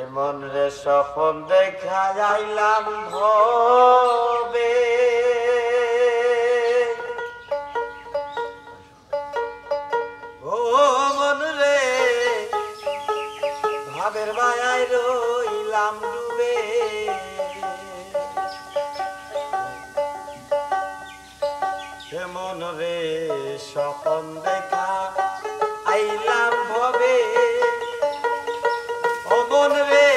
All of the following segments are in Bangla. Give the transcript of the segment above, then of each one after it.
এমন রে স্বপ্ন দেখা যাইলাম ভবে, ও মন রে ভাবের মায়ায় রইলাম ডুবে। এমন রে স্বপ্ন দেখা আইলাম ভবে, ও মন রে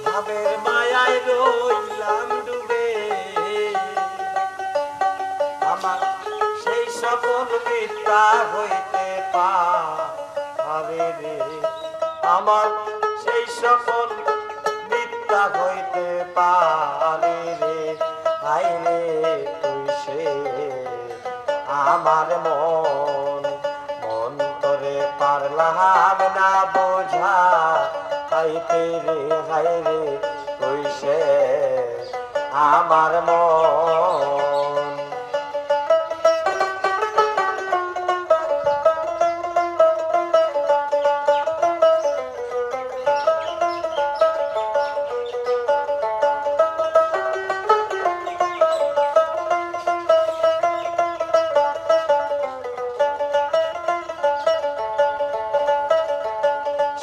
ভাবের মায়ায় রইলাম ডুবে। আমার সেই স্বপ্ন মিথ্যা হইতে পারে রে, আমার সেই স্বপ্ন মিথ্যা হইতে পারে রে। আই রে তুই সে আমার মন করে পারলাম না বোঝা আইতে রে। হাই রে তুই সে আমার মন।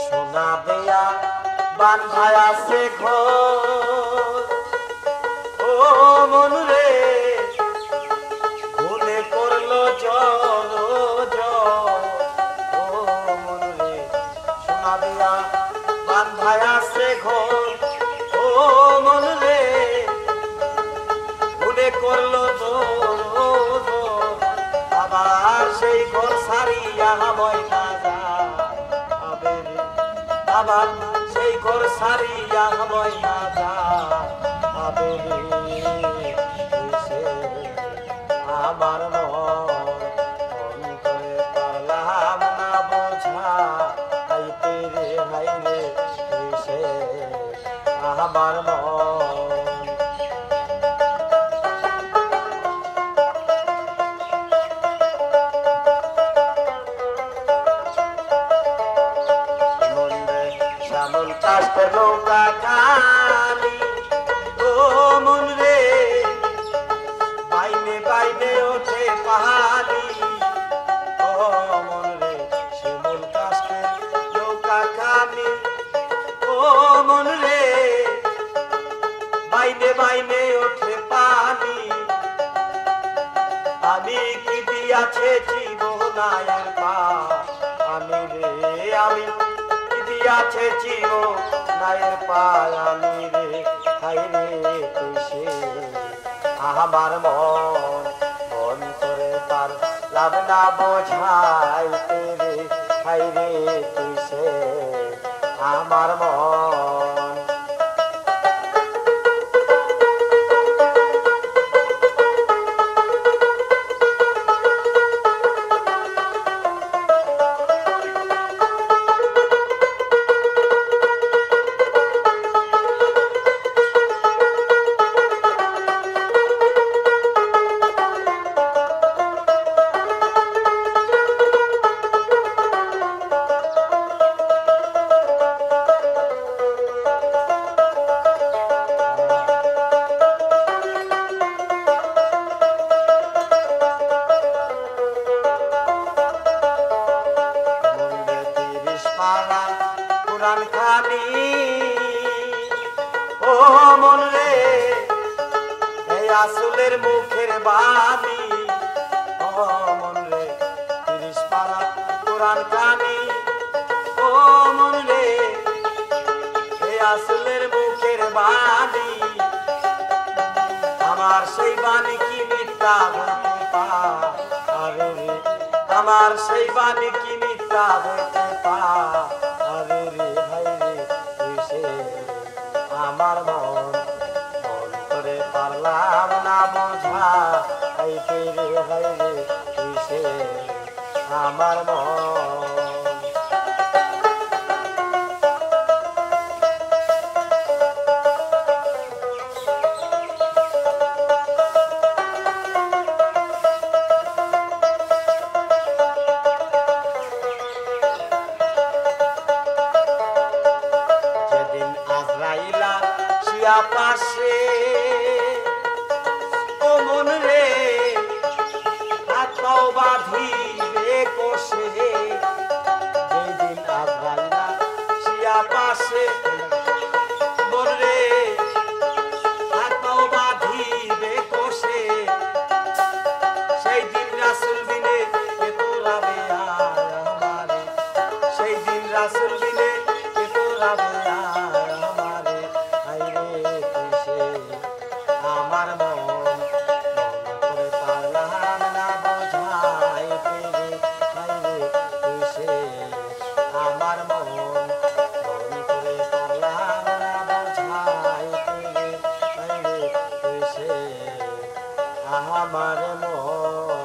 সোনা দেয়া বান্ধায় আছে ঘর, ও মন রে ভুলে করলো জল জল। ও মন রে সোনা দেয়া বান্ধায় আছে ঘর, ও মন রে ভুলে করলো জল জল। আবার সেই ঘর সারিয়া ময়না যাবে রে, আবার সেই ঘর সারিয়া ময়না যাবে রে। আমার মন করে পারলাম না বোঝা আইতে রে। হাই রে সে আমার মন। শ্যামল কাষ্ঠের নৌকা খালি, ও মন রে বাইনে বাইনে ওঠে পাহাড়ি। ও মন রে শ্যামল কাষ্ঠের নৌকা খালি, ও মন রে বাইনে বাইনে ওঠে পানি। আমি কি দিয়াছে জীবনায়ের পা আমি রে, আমি আছে জীবনায়ের পায়ানি রে। হাই রে তুই সে আমার মন করে পারলাম না বোঝাইতে রে। হাই রে তুই সে আমার মন। কোরআন খানি, ও মন রে এই আসলের মুখের বাণী। ও মন রে ৩০ পারা কোরআন খানি, ও মন রে এই আসলের মুখের বাণী। আমার সেই বাণী কি মিথ্যা হইতে পারে রে, আমার সেই বাণী কি মিথ্যা হইতে পারে রে। হাই রে তুই সে আমার মন করে পারলাম না বোঝা আইতে রে। হাই রে তুই সে আমার মন। শিয়া পাশে ও মন রে হাত পাও বাঁধিবে কোষে যেদিন আজরাইলা শিয়া পাশে মন রে হাত পাও বাঁধিবে কোষে সেই দিন রাসূল বিনে কে তোরাবে আমারে সেই দিন রাসূল বিনে কে তোরাবে আমারে হায়রে কিসে আমার মন করে পারলাম না বোঝাইতে রে হায়রে কিসে আমার মন করে পারলাম না বোঝাইতে রে হায়রে কিসে আমার মন।